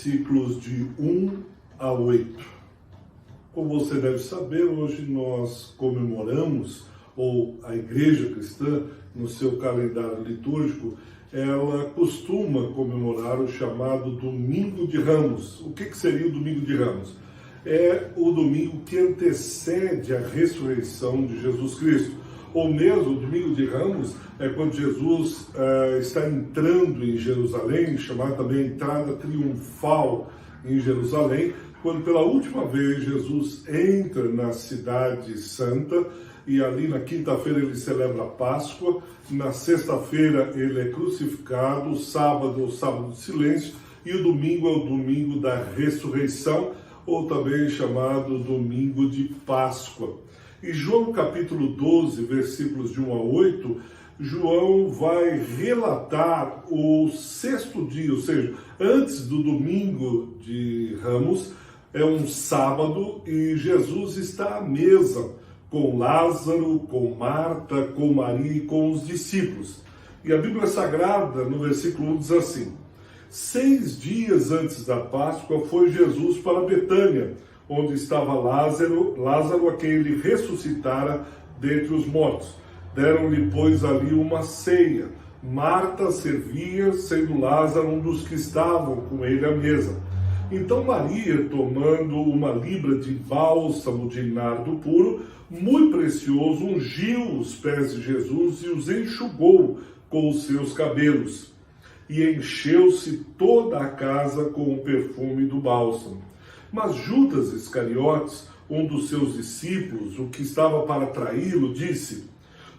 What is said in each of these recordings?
versículos de 1 a 8. Como você deve saber, hoje nós comemoramos, ou a Igreja Cristã, no seu calendário litúrgico, ela costuma comemorar o chamado Domingo de Ramos. O que seria o Domingo de Ramos? É o domingo que antecede a ressurreição de Jesus Cristo. Ou mesmo, o Domingo de Ramos é quando Jesus está entrando em Jerusalém, chamada também entrada triunfal em Jerusalém, quando pela última vez Jesus entra na cidade santa, e ali na quinta-feira ele celebra a Páscoa, na sexta-feira ele é crucificado, o sábado é o sábado de silêncio, e o domingo é o domingo da ressurreição, ou também chamado Domingo de Páscoa. E João capítulo 12, versículos de 1 a 8, João vai relatar o sexto dia, ou seja, antes do Domingo de Ramos, é um sábado, e Jesus está à mesa com Lázaro, com Marta, com Maria e com os discípulos. E a Bíblia Sagrada, no versículo 1, diz assim: 6 dias antes da Páscoa foi Jesus para Betânia, onde estava Lázaro, a quem ele ressuscitara dentre os mortos. Deram-lhe, pois, ali uma ceia. Marta servia, sendo Lázaro um dos que estavam com ele à mesa. Então Maria, tomando uma libra de bálsamo de nardo puro, muito precioso, ungiu os pés de Jesus e os enxugou com os seus cabelos. E encheu-se toda a casa com o perfume do bálsamo. Mas Judas Iscariotes, um dos seus discípulos, o que estava para traí-lo, disse: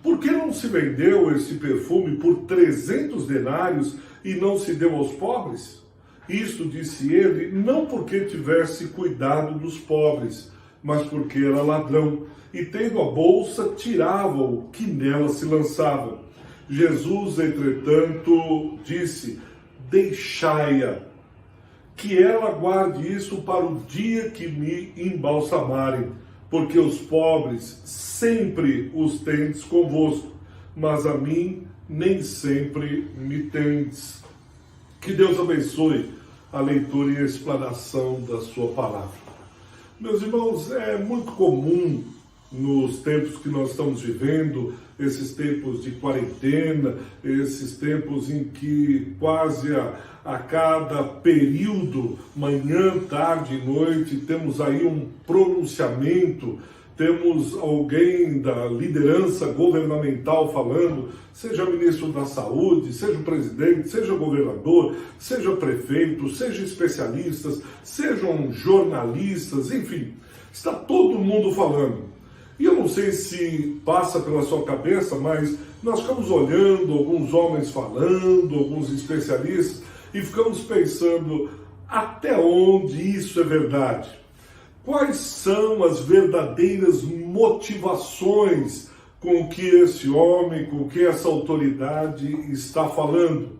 por que não se vendeu esse perfume por 300 denários e não se deu aos pobres? Isto disse ele, não porque tivesse cuidado dos pobres, mas porque era ladrão, e tendo a bolsa, tirava o que nela se lançava. Jesus, entretanto, disse: deixai-a, que ela guarde isso para o dia que me embalsamarem, porque os pobres sempre os tendes convosco, mas a mim nem sempre me tendes. Que Deus abençoe a leitura e a explanação da sua palavra. Meus irmãos, é muito comum nos tempos que nós estamos vivendo, esses tempos de quarentena, esses tempos em que quase a cada período, manhã, tarde e noite, temos aí um pronunciamento, temos alguém da liderança governamental falando, seja ministro da Saúde, seja o presidente, seja o governador, seja o prefeito, seja especialistas, sejam jornalistas, enfim, está todo mundo falando. E eu não sei se passa pela sua cabeça, mas nós ficamos olhando alguns homens falando, alguns especialistas, e ficamos pensando até onde isso é verdade. Quais são as verdadeiras motivações com que esse homem, com que essa autoridade está falando?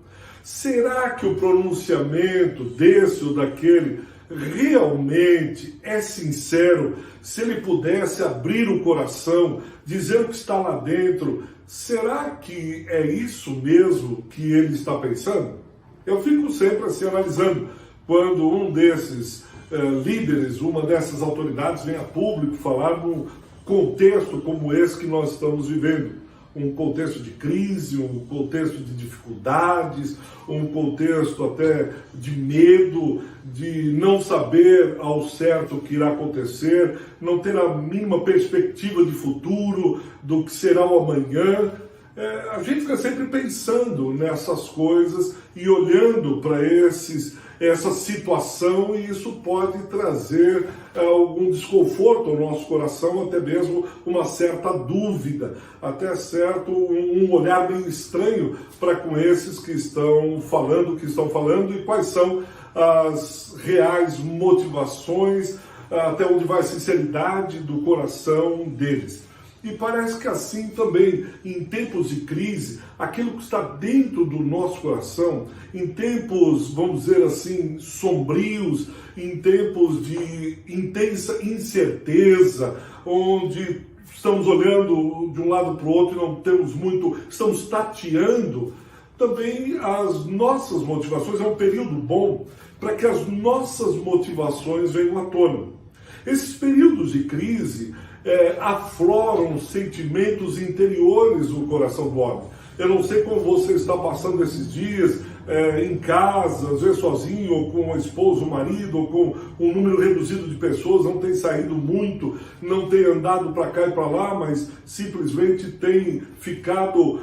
Será que o pronunciamento desse ou daquele realmente é sincero? Se ele pudesse abrir o coração, dizer o que está lá dentro, será que é isso mesmo que ele está pensando? Eu fico sempre assim analisando, quando um desses líderes, uma dessas autoridades vem a público falar num contexto como esse que nós estamos vivendo. Um contexto de crise, um contexto de dificuldades, um contexto até de medo, de não saber ao certo o que irá acontecer, não ter a mínima perspectiva de futuro, do que será o amanhã. A gente fica sempre pensando nessas coisas e olhando para essa situação, e isso pode trazer algum desconforto ao nosso coração, até mesmo uma certa dúvida, até certo um olhar meio estranho para com esses que estão falando e quais são as reais motivações, até onde vai a sinceridade do coração deles. E parece que assim também, em tempos de crise, aquilo que está dentro do nosso coração, em tempos, vamos dizer assim, sombrios, em tempos de intensa incerteza, onde estamos olhando de um lado para o outro e não temos muito, estamos tateando, também as nossas motivações. É um período bom para que as nossas motivações venham à tona. Esses períodos de crise afloram sentimentos interiores no coração do homem. Eu não sei como você está passando esses dias em casa, às vezes sozinho, ou com a esposa, o marido, ou com um número reduzido de pessoas, não tem saído muito, não tem andado para cá e para lá, mas simplesmente tem ficado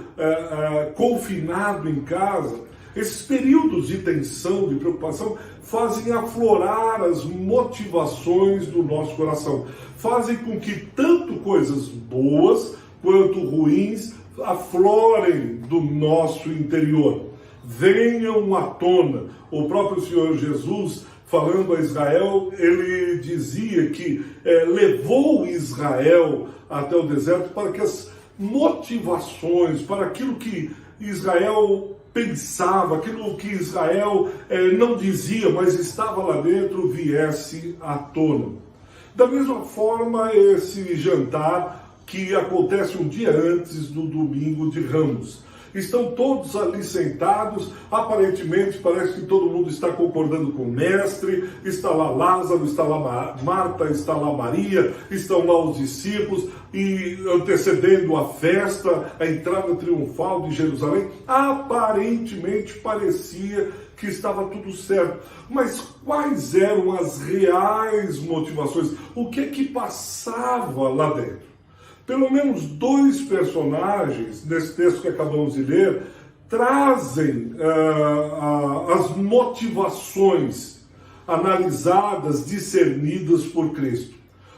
confinado em casa. Esses períodos de tensão, de preocupação, fazem aflorar as motivações do nosso coração. Fazem com que tanto coisas boas quanto ruins aflorem do nosso interior, venham à tona. O próprio Senhor Jesus, falando a Israel, ele dizia que levou Israel até o deserto para que as motivações, para aquilo que Israel pensava, aquilo que Israel não dizia, mas estava lá dentro, viesse à tona. Da mesma forma, esse jantar que acontece um dia antes do domingo de Ramos. Estão todos ali sentados, aparentemente parece que todo mundo está concordando com o mestre, está lá Lázaro, está lá Marta, está lá Maria, estão lá os discípulos, e antecedendo a festa, a entrada triunfal de Jerusalém, aparentemente parecia que estava tudo certo. Mas quais eram as reais motivações? O que é que passava lá dentro? Pelo menos dois personagens, nesse texto que acabamos de ler, trazem as motivações analisadas, discernidas por Cristo.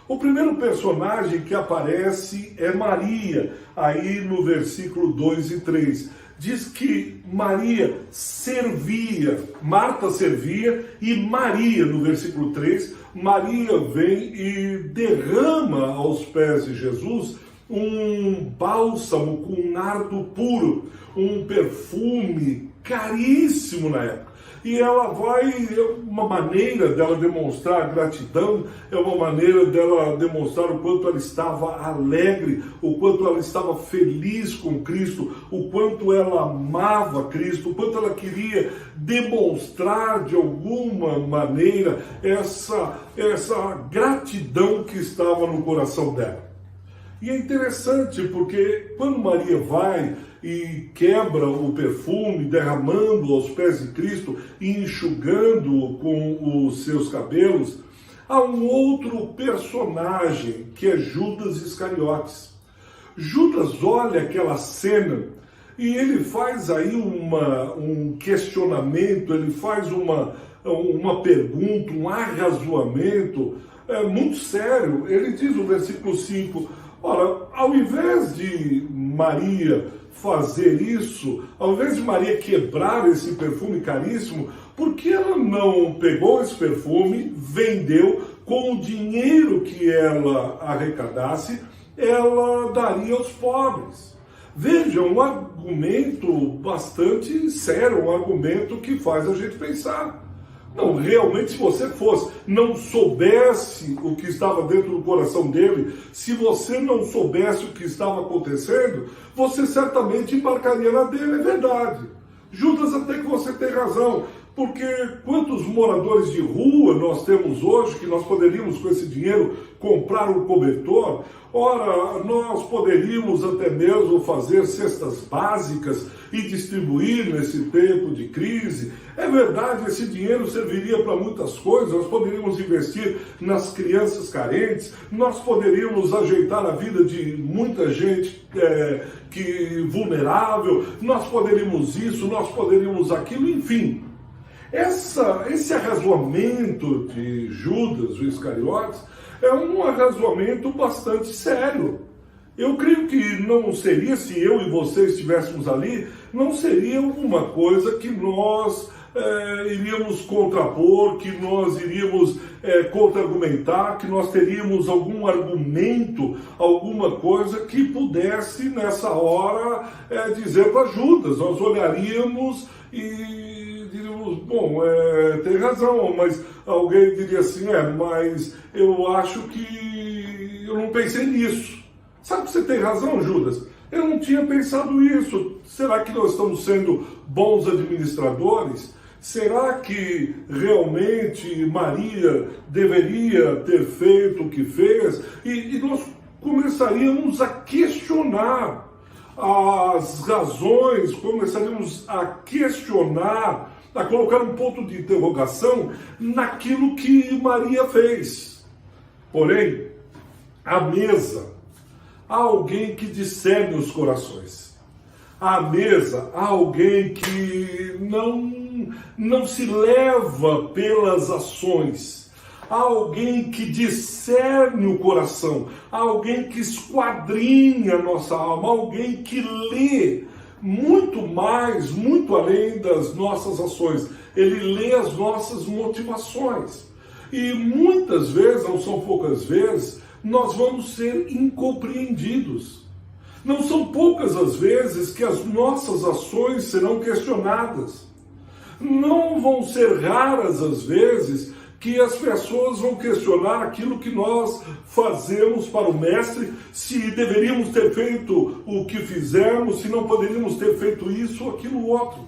O primeiro personagem que aparece é Maria, aí no versículo 2 e 3. Diz que Maria servia, Marta servia, e Maria, no versículo 3, Maria vem e derrama aos pés de Jesus um bálsamo com um nardo puro, um perfume caríssimo na época. E ela uma maneira dela demonstrar gratidão, é uma maneira dela demonstrar o quanto ela estava alegre, o quanto ela estava feliz com Cristo, o quanto ela amava Cristo, o quanto ela queria demonstrar de alguma maneira essa gratidão que estava no coração dela. E é interessante porque quando Maria vai e quebra o perfume, derramando aos pés de Cristo e enxugando com os seus cabelos, há um outro personagem que é Judas Iscariotes. Judas olha aquela cena e ele faz aí um questionamento, ele faz uma pergunta, um arrazoamento muito sério. Ele diz no versículo 5, ora, ao invés de Maria fazer isso, ao invés de Maria quebrar esse perfume caríssimo, por que ela não pegou esse perfume, vendeu, com o dinheiro que ela arrecadasse, ela daria aos pobres? Veja, um argumento bastante sério, um argumento que faz a gente pensar. Não, realmente, se você não soubesse o que estava dentro do coração dele, se você não soubesse o que estava acontecendo, você certamente embarcaria na dele, é verdade. Judas, até que você tem razão, porque quantos moradores de rua nós temos hoje que nós poderíamos com esse dinheiro comprar um cobertor? Ora, nós poderíamos até mesmo fazer cestas básicas e distribuir nesse tempo de crise. É verdade, esse dinheiro serviria para muitas coisas. Nós poderíamos investir nas crianças carentes, nós poderíamos ajeitar a vida de muita gente vulnerável, nós poderíamos isso, nós poderíamos aquilo, enfim. Esse arrazoamento de Judas, o Iscariotes, é um arrazoamento bastante sério. Eu creio que não seria, se eu e você estivéssemos ali, não seria uma coisa que nós iríamos contrapor, que nós iríamos contra-argumentar, que nós teríamos algum argumento, alguma coisa que pudesse, nessa hora, dizer para Judas. Nós olharíamos e diríamos, bom, tem razão, mas alguém diria assim, mas eu acho que eu não pensei nisso. Sabe que você tem razão, Judas? Eu não tinha pensado isso. Será que nós estamos sendo bons administradores? Será que realmente Maria deveria ter feito o que fez? E nós começaríamos a questionar as razões, começaríamos a questionar, a colocar um ponto de interrogação naquilo que Maria fez. Porém, à mesa, há alguém que discerne os corações. À mesa, há alguém que não se leva pelas ações. Há alguém que discerne o coração. Há alguém que esquadrinha a nossa alma. Há alguém que lê muito mais, muito além das nossas ações. Ele lê as nossas motivações. E muitas vezes, não são poucas vezes, nós vamos ser incompreendidos. Não são poucas as vezes que as nossas ações serão questionadas. Não vão ser raras as vezes que as pessoas vão questionar aquilo que nós fazemos para o Mestre, se deveríamos ter feito o que fizemos, se não poderíamos ter feito isso ou aquilo outro.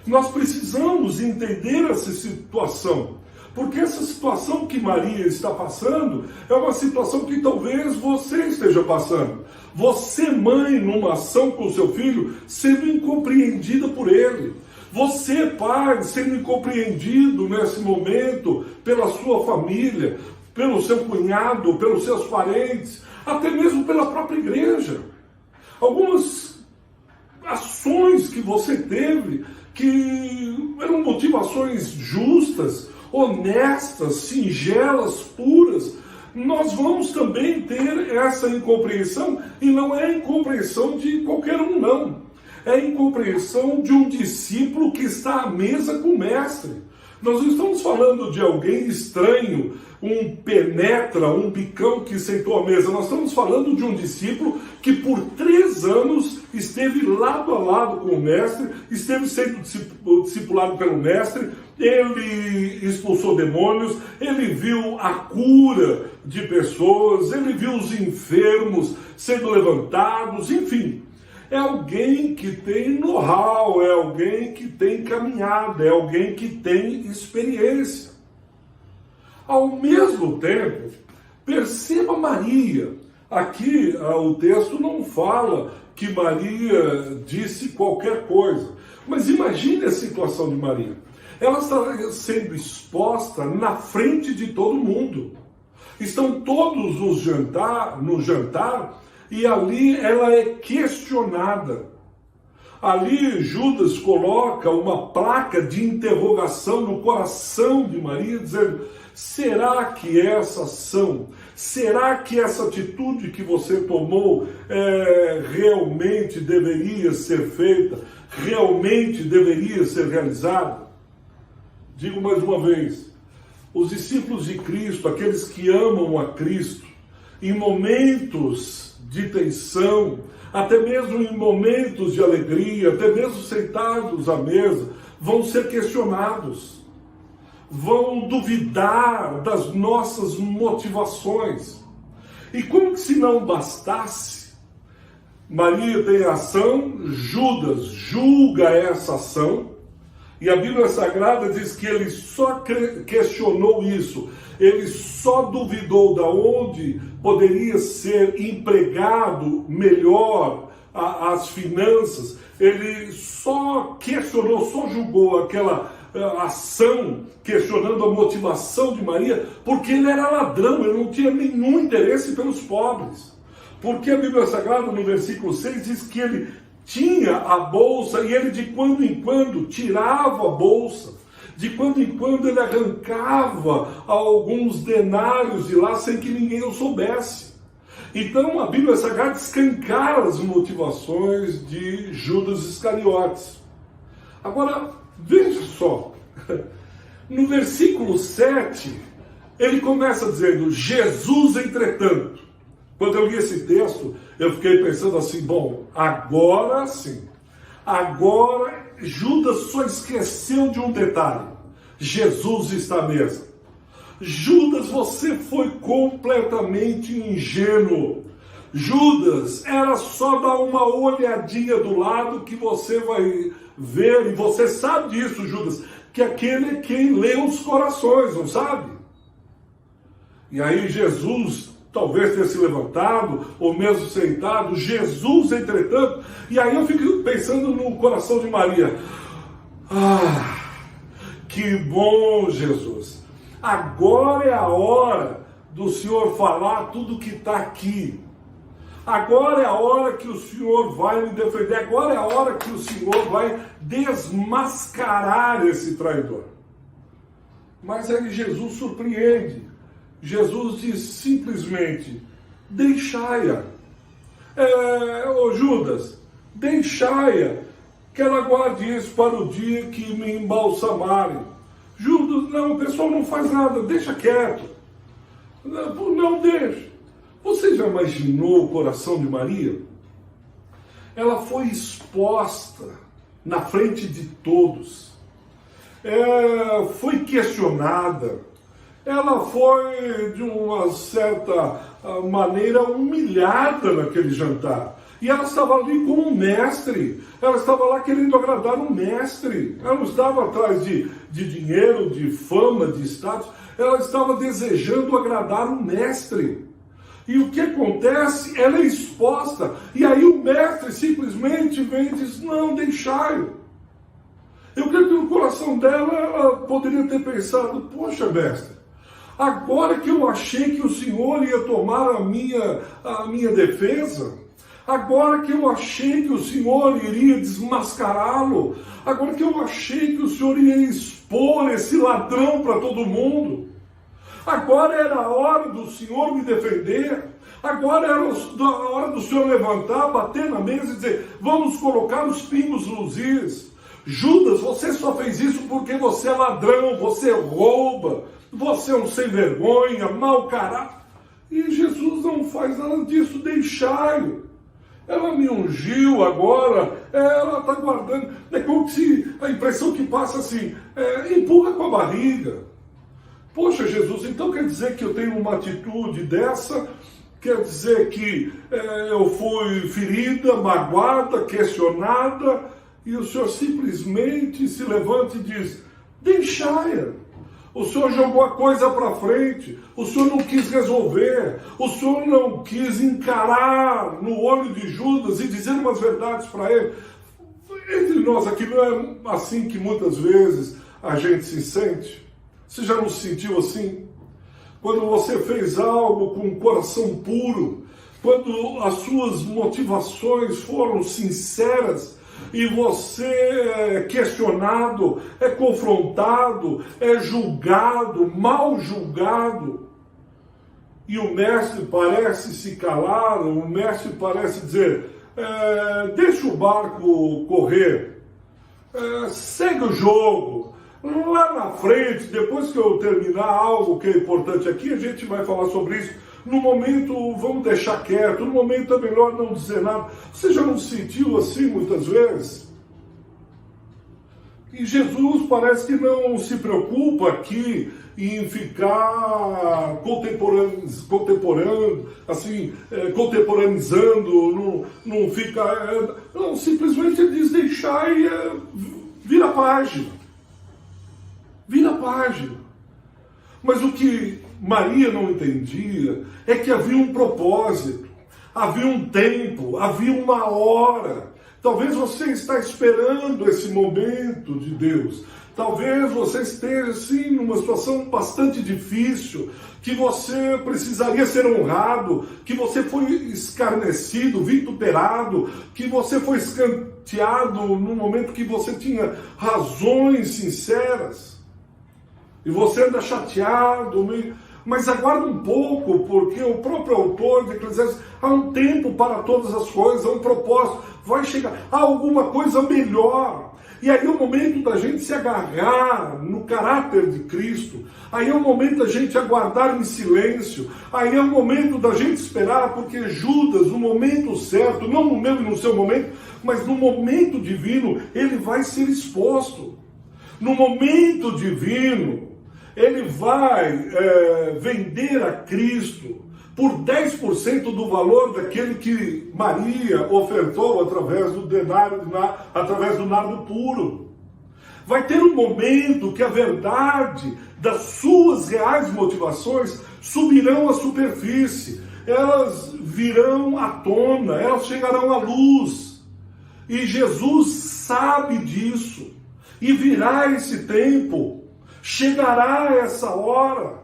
Nós precisamos entender essa situação, porque essa situação que Maria está passando é uma situação que talvez você esteja passando. Você, mãe, numa ação com seu filho, sendo incompreendida por ele. Você, pai, sendo incompreendido nesse momento pela sua família, pelo seu cunhado, pelos seus parentes, até mesmo pela própria igreja. Algumas ações que você teve que eram motivações justas, honestas, singelas, puras, nós vamos também ter essa incompreensão, e não é incompreensão de qualquer um, não. É a incompreensão de um discípulo que está à mesa com o Mestre. Nós não estamos falando de alguém estranho, um penetra, um bicão que sentou à mesa. Nós estamos falando de um discípulo que por 3 anos esteve lado a lado com o Mestre, esteve sendo discipulado pelo Mestre, ele expulsou demônios, ele viu a cura de pessoas, ele viu os enfermos sendo levantados, enfim. É alguém que tem know-how, é alguém que tem caminhada, é alguém que tem experiência. Ao mesmo tempo, perceba Maria. Aqui o texto não fala que Maria disse qualquer coisa, mas imagine a situação de Maria. Ela está sendo exposta na frente de todo mundo. Estão todos no jantar, e ali ela é questionada. Ali Judas coloca uma placa de interrogação no coração de Maria, dizendo: será que essa ação, será que essa atitude que você tomou realmente deveria ser feita, realmente deveria ser realizada? Digo mais uma vez, os discípulos de Cristo, aqueles que amam a Cristo, em momentos de tensão, até mesmo em momentos de alegria, até mesmo sentados à mesa, vão ser questionados, vão duvidar das nossas motivações. E como que se não bastasse, Maria tem a ação, Judas julga essa ação, e a Bíblia Sagrada diz que ele só questionou isso, ele só duvidou de onde poderia ser empregado melhor as finanças, ele só questionou, só julgou aquela ação, questionando a motivação de Maria, porque ele era ladrão, ele não tinha nenhum interesse pelos pobres. Porque a Bíblia Sagrada, no versículo 6, diz que ele tinha a bolsa e ele de quando em quando tirava a bolsa, de quando em quando ele arrancava alguns denários de lá sem que ninguém o soubesse. Então a Bíblia Sagrada escancara as motivações de Judas Iscariotes. Agora, veja só, no versículo 7, ele começa dizendo: Jesus, entretanto. Quando eu li esse texto, eu fiquei pensando assim, bom, agora sim, agora Judas só esqueceu de um detalhe: Jesus está à mesa. Judas, você foi completamente ingênuo. Judas, era só dar uma olhadinha do lado que você vai ver, e você sabe disso, Judas, que aquele é quem lê os corações, não sabe? E aí Jesus talvez tenha se levantado, ou mesmo sentado, Jesus, entretanto, e aí eu fico pensando no coração de Maria. Ah, que bom, Jesus! Agora é a hora do Senhor falar tudo que está aqui. Agora é a hora que o Senhor vai me defender. Agora é a hora que o Senhor vai desmascarar esse traidor. Mas aí Jesus surpreende. Jesus diz simplesmente, deixai-a. Ô Judas, deixai-a, que ela guarde isso para o dia que me embalsamarem. Judas, não, o pessoal não faz nada, deixa quieto. Não deixa. Você já imaginou o coração de Maria? Ela foi exposta na frente de todos. Foi questionada. Ela foi, de uma certa maneira, humilhada naquele jantar. E ela estava ali com um mestre. Ela estava lá querendo agradar um mestre. Ela não estava atrás de dinheiro, de fama, de status. Ela estava desejando agradar um mestre. E o que acontece? Ela é exposta. E aí o mestre simplesmente vem e diz, não, deixai-o. Eu creio que no coração dela, ela poderia ter pensado, poxa, mestre, agora que eu achei que o Senhor ia tomar a minha defesa, agora que eu achei que o Senhor iria desmascará-lo, agora que eu achei que o Senhor ia expor esse ladrão para todo mundo, agora era a hora do Senhor me defender, agora era a hora do Senhor levantar, bater na mesa e dizer, vamos colocar os pingos nos is. Judas, você só fez isso porque você é ladrão, você rouba, você é um sem vergonha, mau caráter. E Jesus não faz nada disso, deixai-o. Ela me ungiu agora, ela está guardando. É como se a impressão que passa assim, empurra com a barriga. Poxa, Jesus, então quer dizer que eu tenho uma atitude dessa? Quer dizer que eu fui ferida, magoada, questionada, e o Senhor simplesmente se levanta e diz, deixai-a. O Senhor jogou a coisa para frente, o Senhor não quis resolver, o Senhor não quis encarar no olho de Judas e dizer umas verdades para ele. Entre nós aqui não é assim que muitas vezes a gente se sente? Você já não se sentiu assim? Quando você fez algo com o coração puro, quando as suas motivações foram sinceras, e você é questionado, é confrontado, é julgado, mal julgado, e o mestre parece se calar, o mestre parece dizer, deixa o barco correr, segue o jogo, lá na frente, depois que eu terminar algo que é importante aqui, a gente vai falar sobre isso. No momento, vamos deixar quieto. No momento é melhor não dizer nada. Você já não se sentiu assim muitas vezes? E Jesus parece que não se preocupa aqui em ficar contemporaneizando, não fica... Não, simplesmente ele diz, deixar e vira a página. Vira a página. Mas o que Maria não entendia é que havia um propósito, havia um tempo, havia uma hora. Talvez você está esperando esse momento de Deus. Talvez você esteja, sim, numa situação bastante difícil, que você precisaria ser honrado, que você foi escarnecido, vituperado, que você foi escanteado no momento que você tinha razões sinceras. E você anda chateado, mas aguarda um pouco, porque o próprio autor de Eclesiastes, há um tempo para todas as coisas, há um propósito, vai chegar, há alguma coisa melhor. E aí é o momento da gente se agarrar no caráter de Cristo, aí é o momento da gente aguardar em silêncio, aí é o momento da gente esperar, porque Judas, no momento certo, não no meu e no seu momento, mas no momento divino, ele vai ser exposto. No momento divino, ele vai vender a Cristo por 10% do valor daquele que Maria ofertou através do denário, através do nardo puro. Vai ter um momento que a verdade das suas reais motivações subirão à superfície, elas virão à tona, elas chegarão à luz. E Jesus sabe disso. E virá esse tempo, chegará essa hora.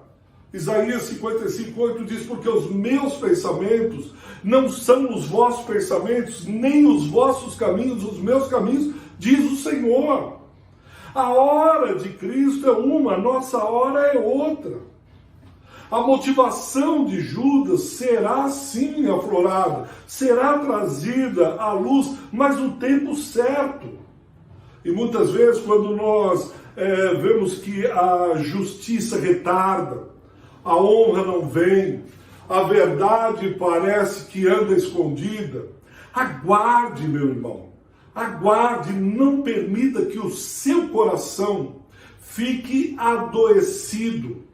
Isaías 55:8 diz: porque os meus pensamentos não são os vossos pensamentos, nem os vossos caminhos, os meus caminhos, diz o Senhor. A hora de Cristo é uma, a nossa hora é outra. A motivação de Judas será sim aflorada, será trazida à luz, mas no tempo certo. E muitas vezes, quando nós vemos que a justiça retarda, a honra não vem, a verdade parece que anda escondida, aguarde, meu irmão, aguarde, não permita que o seu coração fique adoecido.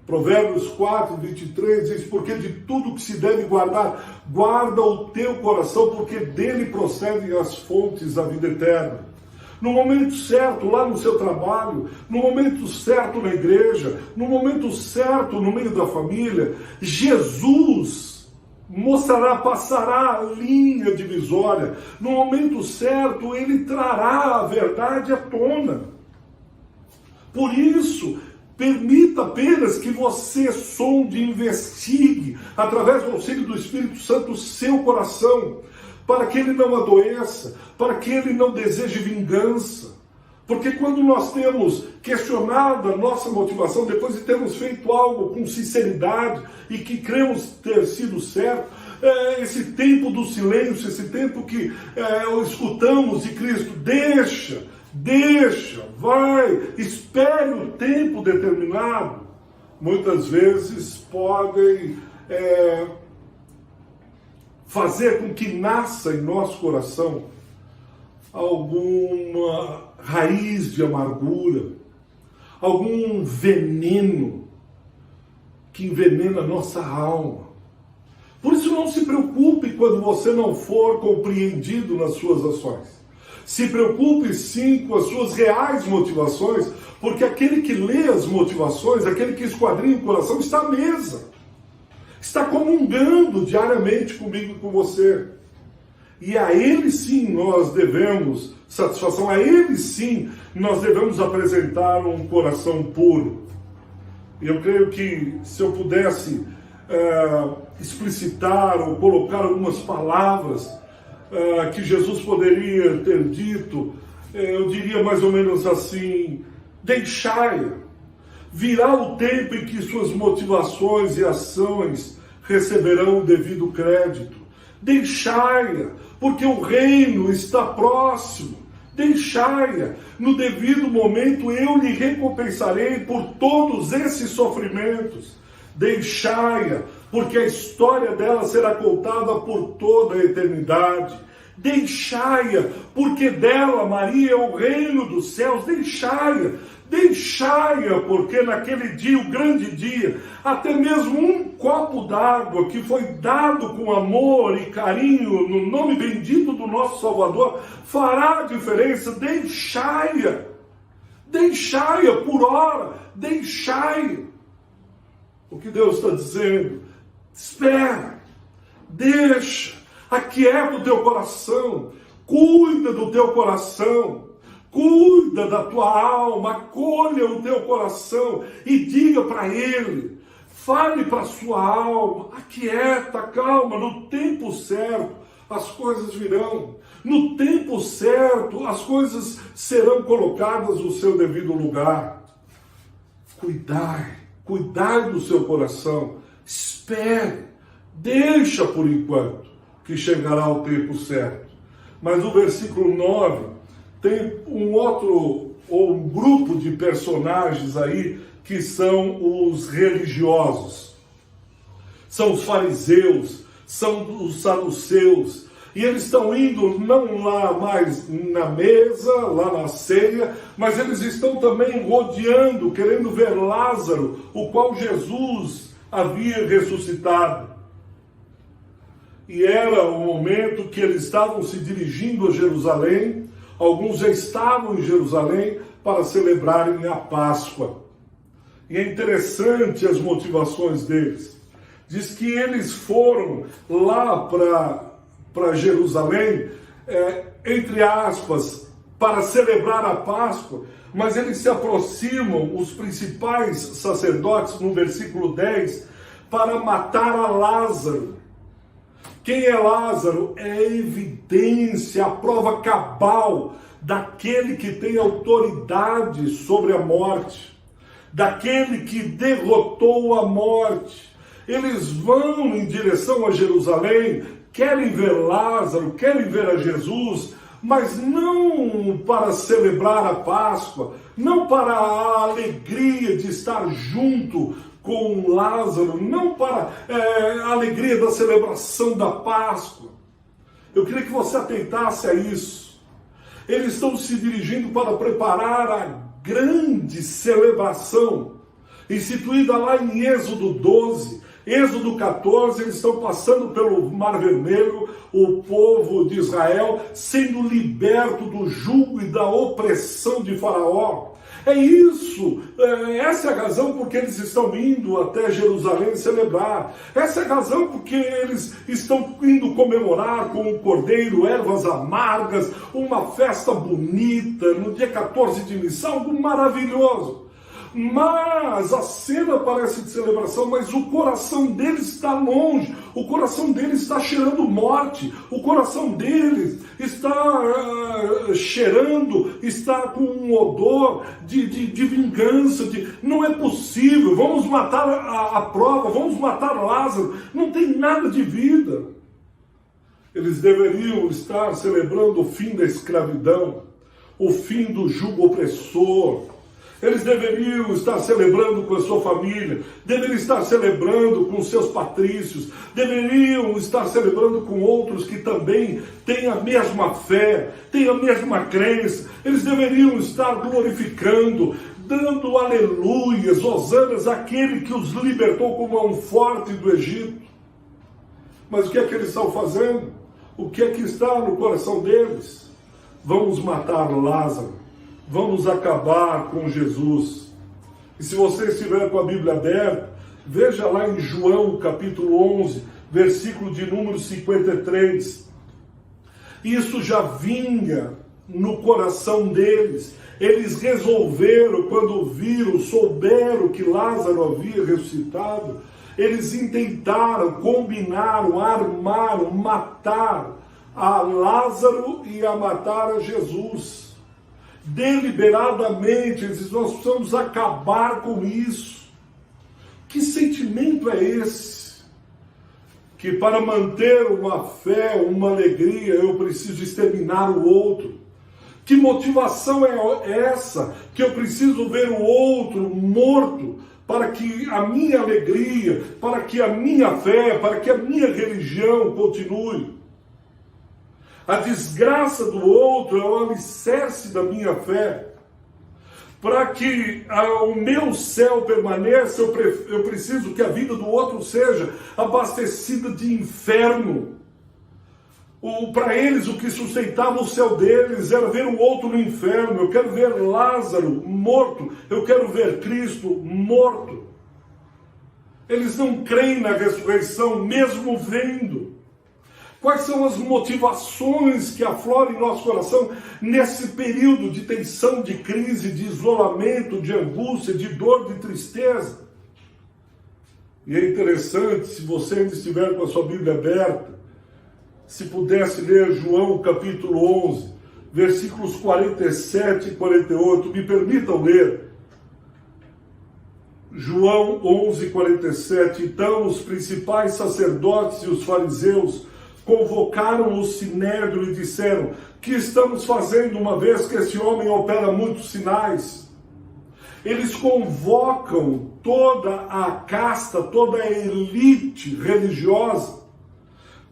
Provérbios 4:23 diz: porque de tudo que se deve guardar, guarda o teu coração, porque dele procedem as fontes da vida eterna. No momento certo, lá no seu trabalho, no momento certo na igreja, no momento certo no meio da família, Jesus mostrará, passará a linha divisória. No momento certo, ele trará a verdade à tona. Por isso, permita apenas que você sonde, investigue, através do auxílio do Espírito Santo, o seu coração, para que ele não adoeça, para que ele não deseje vingança. Porque quando nós temos questionado a nossa motivação, depois de termos feito algo com sinceridade e que cremos ter sido certo, esse tempo do silêncio, esse tempo que escutamos de Cristo, deixa, vai, espere o tempo determinado, muitas vezes podem fazer com que nasça em nosso coração alguma raiz de amargura, algum veneno que envenena a nossa alma. Por isso, não se preocupe quando você não for compreendido nas suas ações. Se preocupe sim com as suas reais motivações, porque aquele que lê as motivações, aquele que esquadrinha o coração, está à mesa. Está comungando diariamente comigo e com você. E a ele sim nós devemos satisfação, a ele sim nós devemos apresentar um coração puro. E eu creio que se eu pudesse explicitar ou colocar algumas palavras que Jesus poderia ter dito, eu diria mais ou menos assim: deixai-a. Virá o tempo em que suas motivações e ações receberão o devido crédito. Deixai-a, porque o reino está próximo. Deixai-a, no devido momento eu lhe recompensarei por todos esses sofrimentos. Deixai-a, porque a história dela será contada por toda a eternidade. Deixai-a, porque dela, Maria, é o reino dos céus. Deixai-a, porque naquele dia, o grande dia, até mesmo um copo d'água que foi dado com amor e carinho no nome bendito do nosso Salvador fará a diferença. Deixai-a por hora, deixai-a. O que Deus está dizendo? Espera, deixa, aquieta o teu coração, cuida do teu coração, cuida da tua alma, acolha o teu coração e diga para ele, fale para a sua alma, aquieta, calma, no tempo certo as coisas virão, no tempo certo as serão colocadas no seu devido lugar. Cuidai do seu coração, espere, deixa por enquanto, que chegará o tempo certo. Mas o versículo 9 tem um grupo de personagens aí que são os religiosos. São os fariseus, são os saduceus. E eles estão indo não lá mais na mesa, lá na ceia, mas eles estão também rodeando, querendo ver Lázaro, o qual Jesus havia ressuscitado. E era o momento que eles estavam se dirigindo a Jerusalém. Alguns já estavam em Jerusalém para celebrarem a Páscoa. E é interessante as motivações deles. Diz que eles foram lá para Jerusalém, entre aspas, para celebrar a Páscoa, mas eles se aproximam, os principais sacerdotes, no versículo 10, para matar a Lázaro. Quem é Lázaro? É a evidência, a prova cabal daquele que tem autoridade sobre a morte, daquele que derrotou a morte. Eles vão em direção a Jerusalém, querem ver Lázaro, querem ver a Jesus, mas não para celebrar a Páscoa, não para a alegria de estar junto com Lázaro, não para a alegria da celebração da Páscoa. Eu queria que você atentasse a isso. Eles estão se dirigindo para preparar a grande celebração, instituída lá em Êxodo 12, Êxodo 14, eles estão passando pelo Mar Vermelho, o povo de Israel sendo liberto do jugo e da opressão de Faraó. É isso, essa é a razão porque eles estão indo até Jerusalém celebrar. Essa é a razão porque eles estão indo comemorar com o cordeiro, ervas amargas, uma festa bonita, no dia 14 de Nissan, algo maravilhoso. Mas a cena parece de celebração, mas o coração deles está longe, o coração deles está cheirando morte, o coração deles está cheirando, está com um odor de vingança, não é possível, vamos matar a prova, vamos matar Lázaro, não tem nada de vida. Eles deveriam estar celebrando o fim da escravidão, o fim do jugo opressor. Eles deveriam estar celebrando com a sua família, deveriam estar celebrando com seus patrícios, deveriam estar celebrando com outros que também têm a mesma fé, têm a mesma crença. Eles deveriam estar glorificando, dando aleluias, hosanas àquele que os libertou como mão forte do Egito. Mas o que é que eles estão fazendo? O que é que está no coração deles? Vamos matar Lázaro. Vamos acabar com Jesus. E se você estiver com a Bíblia aberta, veja lá em João, capítulo 11, versículo de número 53. Isso já vinha no coração deles. Eles resolveram, quando viram, souberam que Lázaro havia ressuscitado, eles intentaram, combinaram, armaram, matar a Lázaro e a matar a Jesus. Deliberadamente, eles dizem, nós precisamos acabar com isso. Que sentimento é esse? Que para manter uma fé, uma alegria, eu preciso exterminar o outro. Que motivação é essa? Que eu preciso ver o outro morto para que a minha alegria, para que a minha fé, para que a minha religião continue. A desgraça do outro é o alicerce da minha fé. Para que o meu céu permaneça, eu preciso que a vida do outro seja abastecida de inferno. Para eles, o que sustentava o céu deles era ver o outro no inferno. Eu quero ver Lázaro morto. Eu quero ver Cristo morto. Eles não creem na ressurreição, mesmo vendo. Quais são as motivações que afloram em nosso coração nesse período de tensão, de crise, de isolamento, de angústia, de dor, de tristeza? E é interessante, se você ainda estiver com a sua Bíblia aberta, se pudesse ler João capítulo 11, versículos 47 e 48, me permitam ler. João 11, 47, então os principais sacerdotes e os fariseus convocaram o sinédrio e disseram, que estamos fazendo uma vez que esse homem opera muitos sinais? Eles convocam toda a casta, toda a elite religiosa,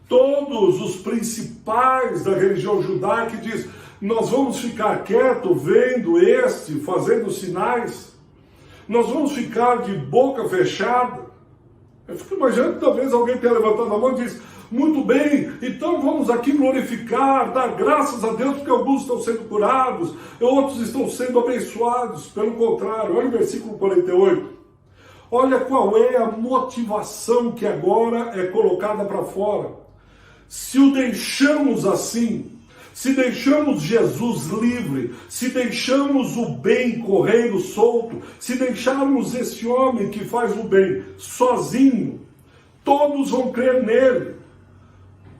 todos os principais da religião judaica, e diz, nós vamos ficar quietos vendo este fazendo sinais? Nós vamos ficar de boca fechada? Eu fico imaginando que talvez alguém tenha levantado a mão e disse: muito bem, então vamos aqui glorificar, dar graças a Deus, porque alguns estão sendo curados, outros estão sendo abençoados. Pelo contrário, olha o versículo 48. Olha qual é a motivação que agora é colocada para fora. Se o deixamos assim, se deixamos Jesus livre, se deixamos o bem correndo solto, se deixarmos esse homem que faz o bem sozinho, todos vão crer nele.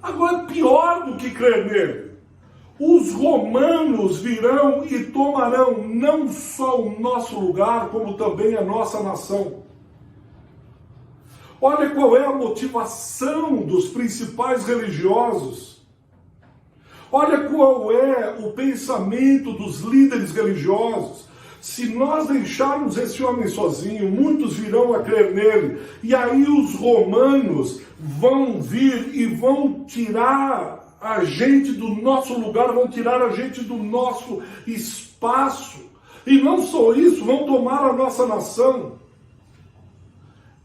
Agora, pior do que crer nele, os romanos virão e tomarão não só o nosso lugar, como também a nossa nação. Olha qual é a motivação dos principais religiosos. Olha qual é o pensamento dos líderes religiosos. Se nós deixarmos esse homem sozinho, muitos virão a crer nele. E aí os romanos vão vir e vão tirar a gente do nosso lugar, vão tirar a gente do nosso espaço. E não só isso, vão tomar a nossa nação.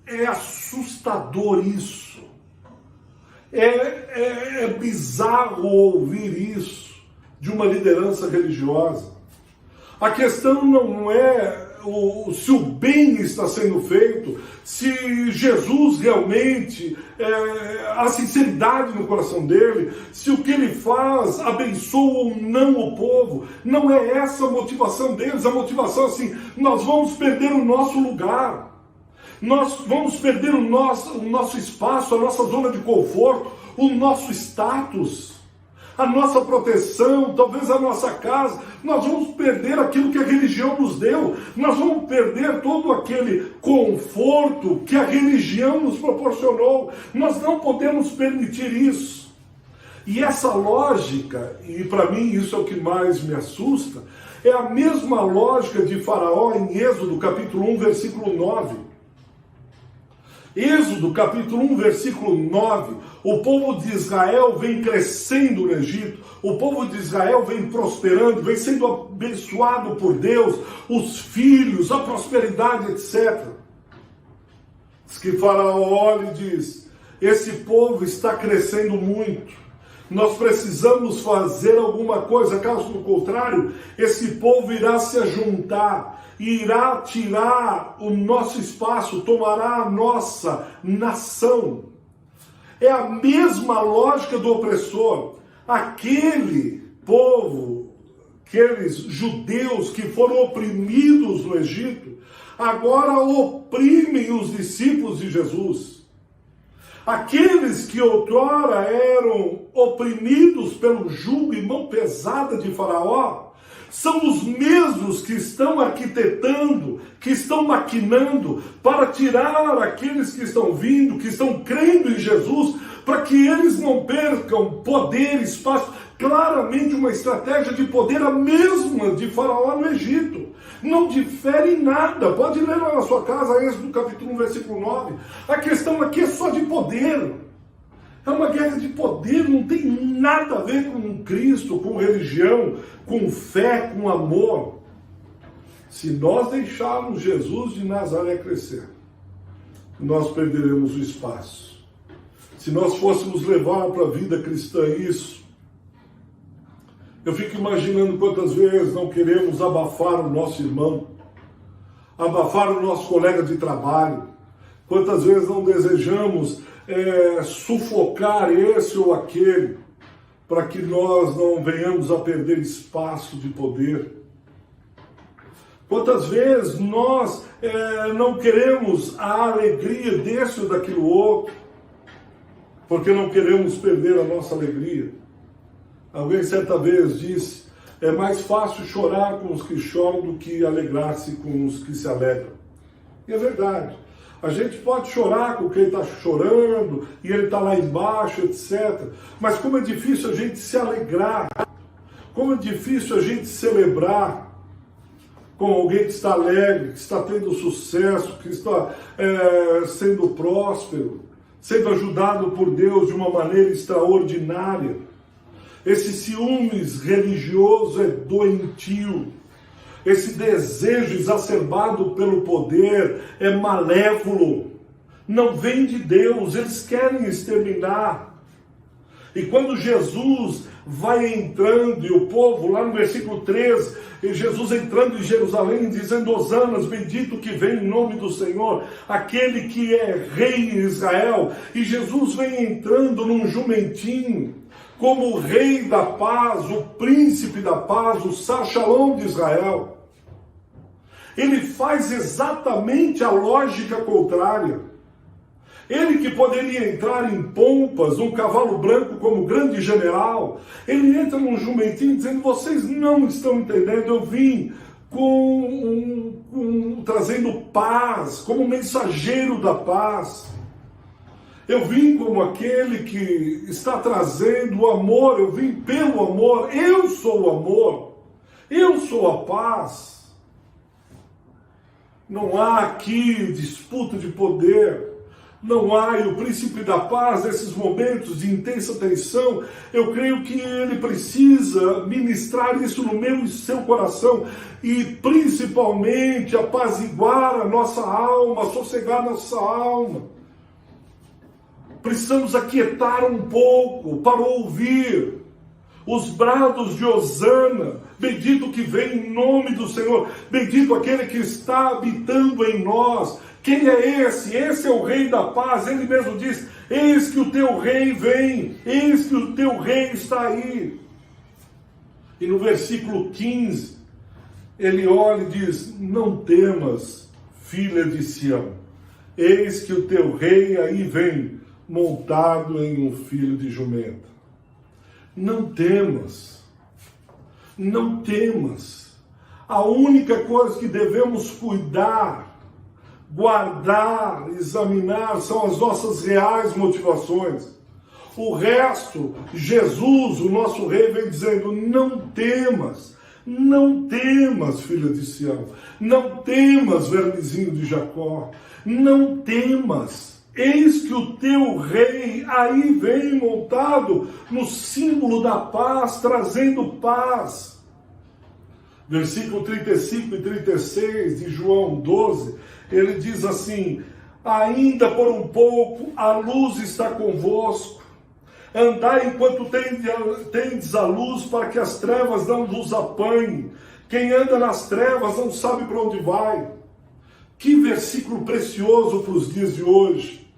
É assustador isso. É bizarro ouvir isso de uma liderança religiosa. A questão não é se o bem está sendo feito, se Jesus realmente, a sinceridade no coração dele, se o que ele faz abençoa ou não o povo. Não é essa a motivação deles. A motivação é assim: nós vamos perder o nosso lugar. Nós vamos perder o nosso espaço, a nossa zona de conforto, o nosso status, a nossa proteção, talvez a nossa casa. Nós vamos perder aquilo que a religião nos deu. Nós vamos perder todo aquele conforto que a religião nos proporcionou. Nós não podemos permitir isso. E essa lógica, e para mim isso é o que mais me assusta, é a mesma lógica de Faraó em Êxodo capítulo 1, versículo 9. Êxodo capítulo 1, versículo 9, o povo de Israel vem crescendo no Egito, o povo de Israel vem prosperando, vem sendo abençoado por Deus, os filhos, a prosperidade, etc. Diz que Faraó olha e diz: esse povo está crescendo muito, nós precisamos fazer alguma coisa, caso contrário, esse povo irá se ajuntar, irá tirar o nosso espaço, tomará a nossa nação. É a mesma lógica do opressor. Aquele povo, aqueles judeus que foram oprimidos no Egito, agora oprimem os discípulos de Jesus. Aqueles que outrora eram oprimidos pelo jugo e mão pesada de Faraó, são os mesmos que estão arquitetando, que estão maquinando para tirar aqueles que estão vindo, que estão crendo em Jesus, para que eles não percam poder, espaço. Claramente uma estratégia de poder, a mesma de Faraó no Egito. Não difere em nada. Pode ler lá na sua casa, Êxodo capítulo 1, versículo 9. A questão aqui é só de poder. É uma guerra de poder, não tem nada a ver com Cristo, com religião, com fé, com amor. Se nós deixarmos Jesus de Nazaré crescer, nós perderemos o espaço. Se nós fôssemos levar para a vida cristã isso, eu fico imaginando quantas vezes não queremos abafar o nosso irmão, abafar o nosso colega de trabalho, quantas vezes não desejamos sufocar esse ou aquele, para que nós não venhamos a perder espaço de poder. Quantas vezes nós não queremos a alegria desse ou daquilo outro, porque não queremos perder a nossa alegria. Alguém certa vez disse: é mais fácil chorar com os que choram do que alegrar-se com os que se alegram. E é verdade. A gente pode chorar com quem está chorando, e ele está lá embaixo, etc. Mas como é difícil a gente se alegrar, como é difícil a gente celebrar com alguém que está alegre, que está tendo sucesso, que está sendo próspero, sendo ajudado por Deus de uma maneira extraordinária. Esse ciúmes religioso é doentio. Esse desejo exacerbado pelo poder é malévolo. não vem de Deus, eles querem exterminar. E quando Jesus vai entrando, e o povo, lá no versículo 13, e Jesus entrando em Jerusalém, dizendo: Hosanas, bendito que vem em nome do Senhor, aquele que é rei em Israel. E Jesus vem entrando num jumentinho, como o rei da paz, o príncipe da paz, o Shalom de Israel. Ele faz exatamente a lógica contrária. Ele que poderia entrar em pompas, num cavalo branco como grande general, ele entra num jumentinho dizendo: vocês não estão entendendo, eu vim trazendo paz, como mensageiro da paz. Eu vim como aquele que está trazendo o amor, eu vim pelo amor, eu sou o amor, eu sou a paz. Não há aqui disputa de poder. Não há, e o príncipe da paz, nesses momentos de intensa tensão, eu creio que ele precisa ministrar isso no meu e seu coração, e principalmente apaziguar a nossa alma, sossegar nossa alma. Precisamos aquietar um pouco para ouvir os brados de Hosana, bendito que vem em nome do Senhor, bendito aquele que está habitando em nós. Quem é esse? Esse é o rei da paz. Ele mesmo diz: eis que o teu rei vem, eis que o teu rei está aí. E no versículo 15, ele olha e diz: não temas, filha de Sião, eis que o teu rei aí vem, montado em um filho de jumenta. Não temas, não temas. A única coisa que devemos cuidar, guardar, examinar, são as nossas reais motivações. O resto, Jesus, o nosso rei, vem dizendo: não temas, não temas, filha de Sião, não temas, vermezinho de Jacó, não temas, eis que o teu rei aí vem montado no símbolo da paz, trazendo paz. Versículo 35 e 36 de João 12, ele diz assim: ainda por um pouco a luz está convosco, andai enquanto tendes a luz, para que as trevas não vos apanhem. Quem anda nas trevas não sabe para onde vai. Que versículo precioso para os dias de hoje.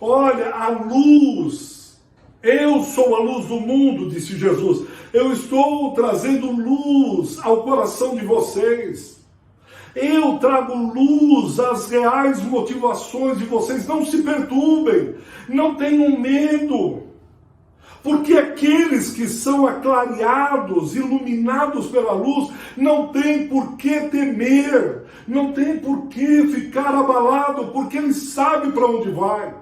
Olha, a luz, eu sou a luz do mundo, disse Jesus. Eu estou trazendo luz ao coração de vocês. Eu trago luz às reais motivações de vocês. Não se perturbem, não tenham medo. Porque aqueles que são aclareados, iluminados pela luz, não tem por que temer, não tem por que ficar abalado, porque ele sabe para onde vai.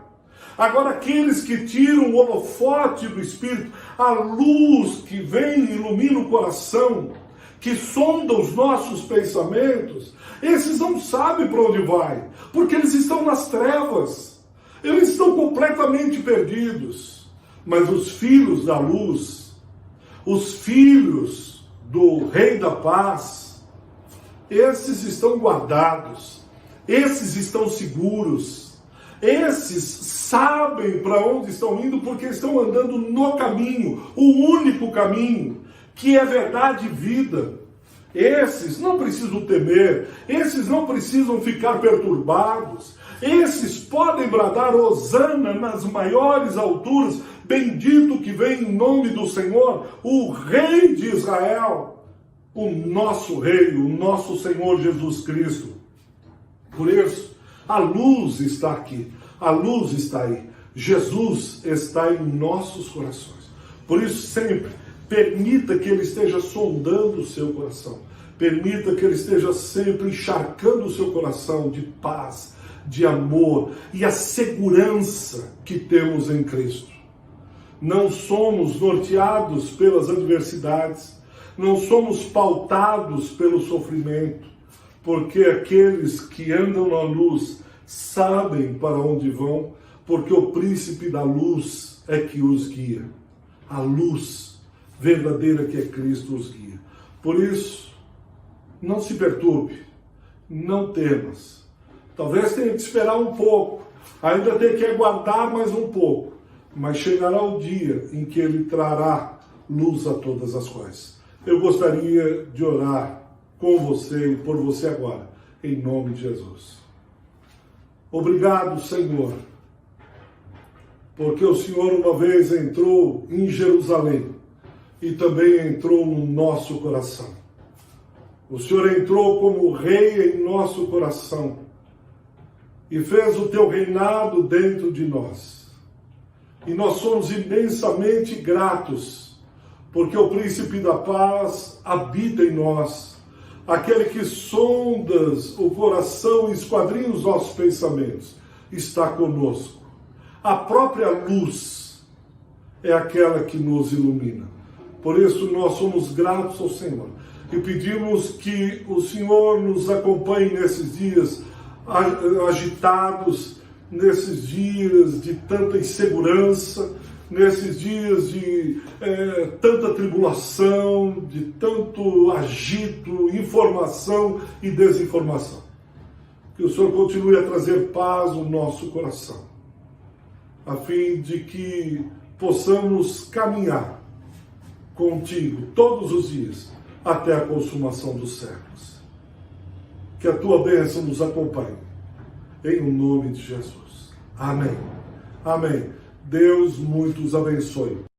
Agora, aqueles que tiram o holofote do Espírito, a luz que vem e ilumina o coração, que sonda os nossos pensamentos, esses não sabem para onde vai, porque eles estão nas trevas, eles estão completamente perdidos. Mas os filhos da luz, os filhos do Rei da Paz, esses estão guardados, esses estão seguros, esses sabem para onde estão indo, porque estão andando no caminho, o único caminho, que é verdade e vida. Esses não precisam temer, esses não precisam ficar perturbados, esses podem bradar Hosana nas maiores alturas, bendito que vem em nome do Senhor, o Rei de Israel, o nosso Rei, o nosso Senhor Jesus Cristo. Por isso, a luz está aqui, a luz está aí, Jesus está em nossos corações. Por isso, sempre, permita que Ele esteja sondando o seu coração, permita que Ele esteja sempre encharcando o seu coração de paz, de amor e a segurança que temos em Cristo. Não somos norteados pelas adversidades, não somos pautados pelo sofrimento, porque aqueles que andam na luz sabem para onde vão, porque o príncipe da luz é que os guia. A luz verdadeira que é Cristo os guia. Por isso, não se perturbe, não temas. Talvez tenha que esperar um pouco, Ainda tem que aguardar mais um pouco, mas chegará o dia em que Ele trará luz a todas as coisas. Eu gostaria de orar com você e por você agora, em nome de Jesus. Obrigado, Senhor, porque o Senhor uma vez entrou em Jerusalém e também entrou no nosso coração. O Senhor entrou como Rei em nosso coração e fez o teu reinado dentro de nós. E nós somos imensamente gratos, porque o Príncipe da Paz habita em nós, aquele que sondas o coração e esquadrinha os nossos pensamentos, está conosco. A própria luz é aquela que nos ilumina. Por isso nós somos gratos ao Senhor e pedimos que o Senhor nos acompanhe nesses dias agitados, nesses dias de tanta insegurança, nesses dias de tanta tribulação, de tanto agito, informação e desinformação. Que o Senhor continue a trazer paz no nosso coração, a fim de que possamos caminhar contigo todos os dias até a consumação dos séculos. Que a tua bênção nos acompanhe, em nome de Jesus. Amém. Amém. Deus muito os abençoe.